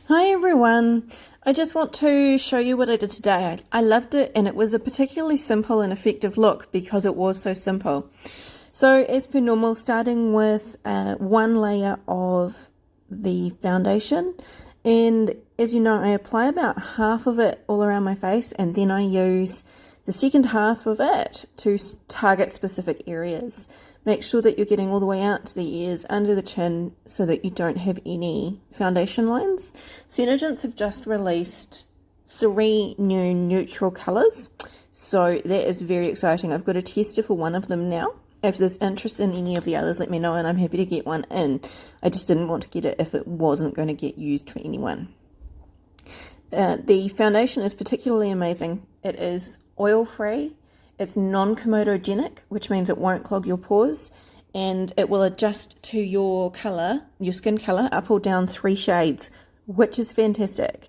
Hi everyone, I just want to show you what I did today. I loved it and it was a particularly simple and effective look because it was so simple. So as per normal, starting with one layer of the foundation, and as you know, I apply about half of it all around my face and then I use the second half of it to target specific areas. Make sure that you're getting all the way out to the ears, under the chin, so that you don't have any foundation lines. SeneGence have just released 3 new neutral colours, so that is very exciting. I've got a tester for one of them now. If there's interest in any of the others, let me know and I'm happy to get one in. I just didn't want to get it if it wasn't going to get used for anyone. The foundation is particularly amazing. It is oil-free. It's non-comedogenic, which means it won't clog your pores, and it will adjust to your colour, your skin colour, up or down 3 shades, which is fantastic.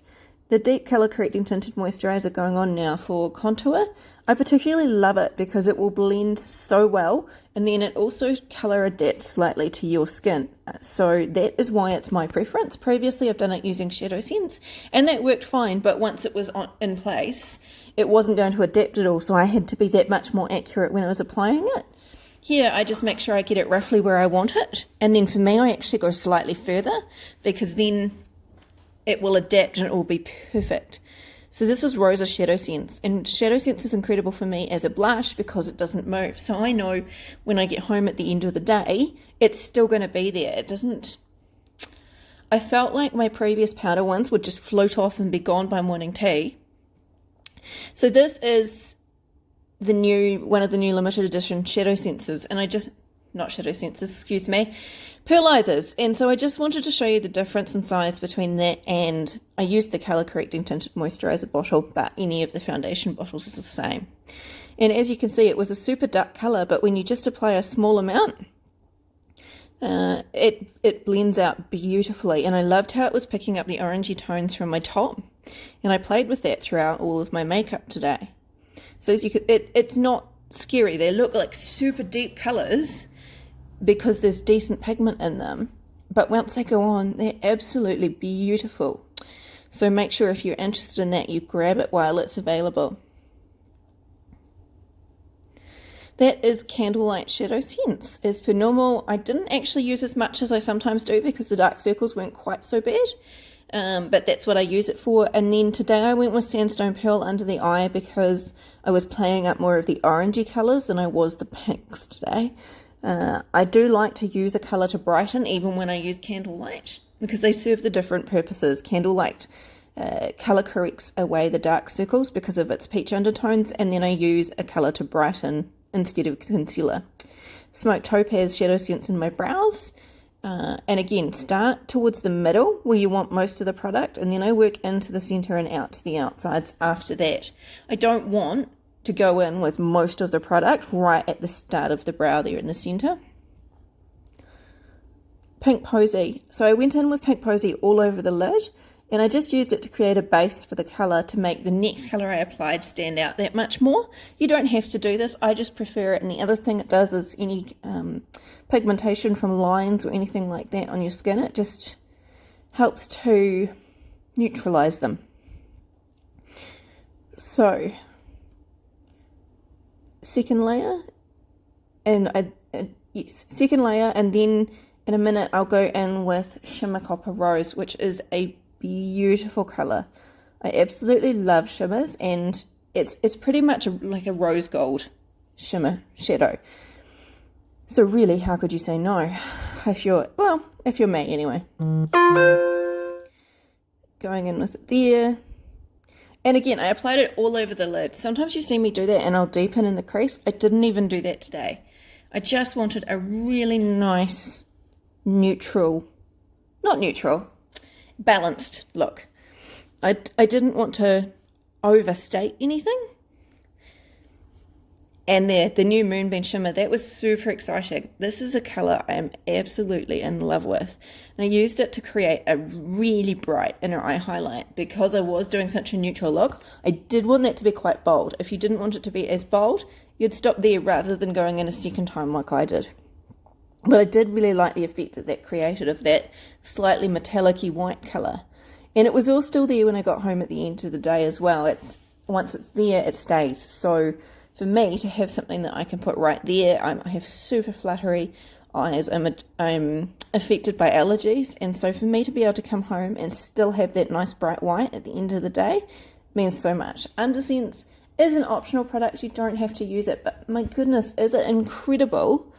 The deep colour correcting tinted moisturiser going on now for contour, I particularly love it because it will blend so well, and then it also colour adapts slightly to your skin. So that is why it's my preference. Previously I've done it using Shadowsense and that worked fine, but once it was in place, it wasn't going to adapt at all, so I had to be that much more accurate when I was applying it. Here I just make sure I get it roughly where I want it, and then for me I actually go slightly further because then it will adapt and it will be perfect. So this is Rosa Shadowsense, and Shadowsense is incredible for me as a blush because it doesn't move. So I know when I get home at the end of the day, it's still going to be there. It doesn't... I felt like my previous powder ones would just float off and be gone by morning tea. So this is one of the new limited edition Shadowsenses, and not Shadowsenses, excuse me, pearlizers. And so I just wanted to show you the difference in size between that, and I used the color correcting tinted moisturizer bottle, but any of the foundation bottles is the same. And as you can see, it was a super dark color, but when you just apply a small amount, it blends out beautifully. And I loved how it was picking up the orangey tones from my top, and I played with that throughout all of my makeup today. So as you could, it's not scary. They look like super deep colors because there's decent pigment in them, but once they go on, they're absolutely beautiful. So make sure if you're interested in that, you grab it while it's available. That is Candlelight Shadowsense. As per normal, I didn't actually use as much as I sometimes do because the dark circles weren't quite so bad, but that's what I use it for. And then today I went with Sandstone Pearl under the eye because I was playing up more of the orangey colours than I was the pinks today. I do like to use a colour to brighten even when I use Candlelight because they serve the different purposes. Candlelight colour corrects away the dark circles because of its peach undertones, and then I use a colour to brighten instead of concealer. Smoked Topaz Shadowsense in my brows. And again, start towards the middle where you want most of the product, and then I work into the centre and out to the outsides after that. I don't want to go in with most of the product right at the start of the brow there in the centre. Pink Posey. So I went in with Pink Posey all over the lid, and I just used it to create a base for the colour to make the next colour I applied stand out that much more. You don't have to do this, I just prefer it. And the other thing it does is any pigmentation from lines or anything like that on your skin, it just helps to neutralise them. So second layer, and yes, second layer, and then in a minute I'll go in with Shimmer Copper Rose, which is a beautiful colour. I absolutely love shimmers, and it's pretty much like a rose gold shimmer shadow. So really, how could you say no? If you're me anyway. Going in with it there. And again, I applied it all over the lid. Sometimes you see me do that and I'll deepen in the crease. I didn't even do that today. I just wanted a really nice, balanced look. I didn't want to overstate anything. And there, the new Moonbeam Shimmer, that was super exciting. This is a colour I am absolutely in love with. And I used it to create a really bright inner eye highlight because I was doing such a neutral look. I did want that to be quite bold. If you didn't want it to be as bold, you'd stop there rather than going in a second time like I did. But I did really like the effect that created of that slightly metallic-y white colour. And it was all still there when I got home at the end of the day as well. Once it's there, it stays. So for me to have something that I can put right there, I have super fluttery eyes. I'm affected by allergies, and so for me to be able to come home and still have that nice bright white at the end of the day means so much. Undersense is an optional product. You don't have to use it, but my goodness, is it incredible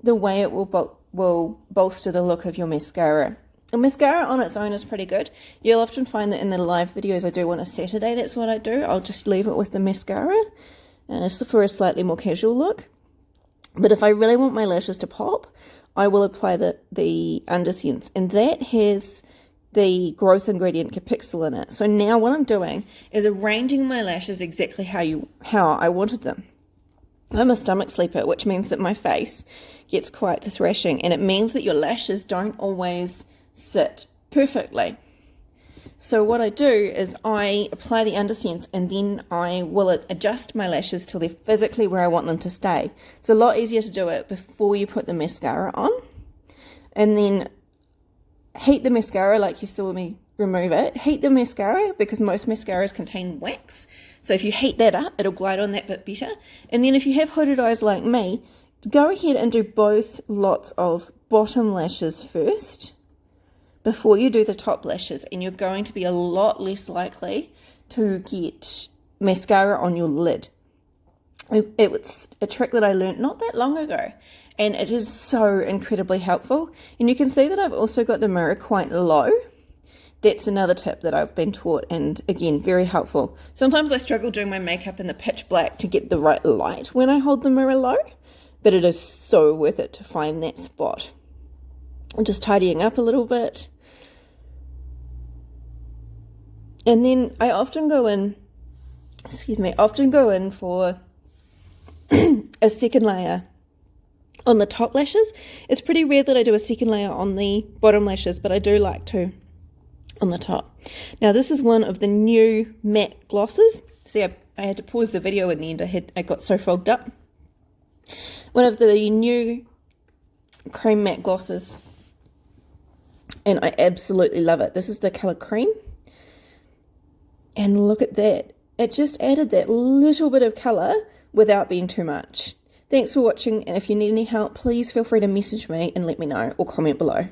the way it will bolster the look of your mascara. The mascara on its own is pretty good. You'll often find that in the live videos I do on a Saturday, that's what I do. I'll just leave it with the mascara for a slightly more casual look. But if I really want my lashes to pop, I will apply the Undersense, and that has the growth ingredient Capixyl in it. So now what I'm doing is arranging my lashes exactly how I wanted them. I'm a stomach sleeper, which means that my face gets quite the thrashing, and it means that your lashes don't always sit perfectly. So what I do is I apply the Undersense, and then I will adjust my lashes till they're physically where I want them to stay. It's a lot easier to do it before you put the mascara on. And then heat the mascara like you saw me remove it. Heat the mascara because most mascaras contain wax. So if you heat that up, it'll glide on that bit better. And then if you have hooded eyes like me, go ahead and do both lots of bottom lashes first before you do the top lashes, and you're going to be a lot less likely to get mascara on your lid. It was a trick that I learned not that long ago, and it is so incredibly helpful. And you can see that I've also got the mirror quite low. That's another tip that I've been taught, and again, very helpful. Sometimes I struggle doing my makeup in the pitch black to get the right light when I hold the mirror low, but it is so worth it to find that spot. I'm just tidying up a little bit. And then I often go in for a second layer on the top lashes. It's pretty rare that I do a second layer on the bottom lashes, but I do like to on the top. Now this is one of the new matte glosses. See, I had to pause the video in the end. I got so fogged up. One of the new cream matte glosses, and I absolutely love it. This is the color Cream. And look at that. It just added that little bit of colour without being too much. Thanks for watching, and if you need any help, please feel free to message me and let me know, or comment below.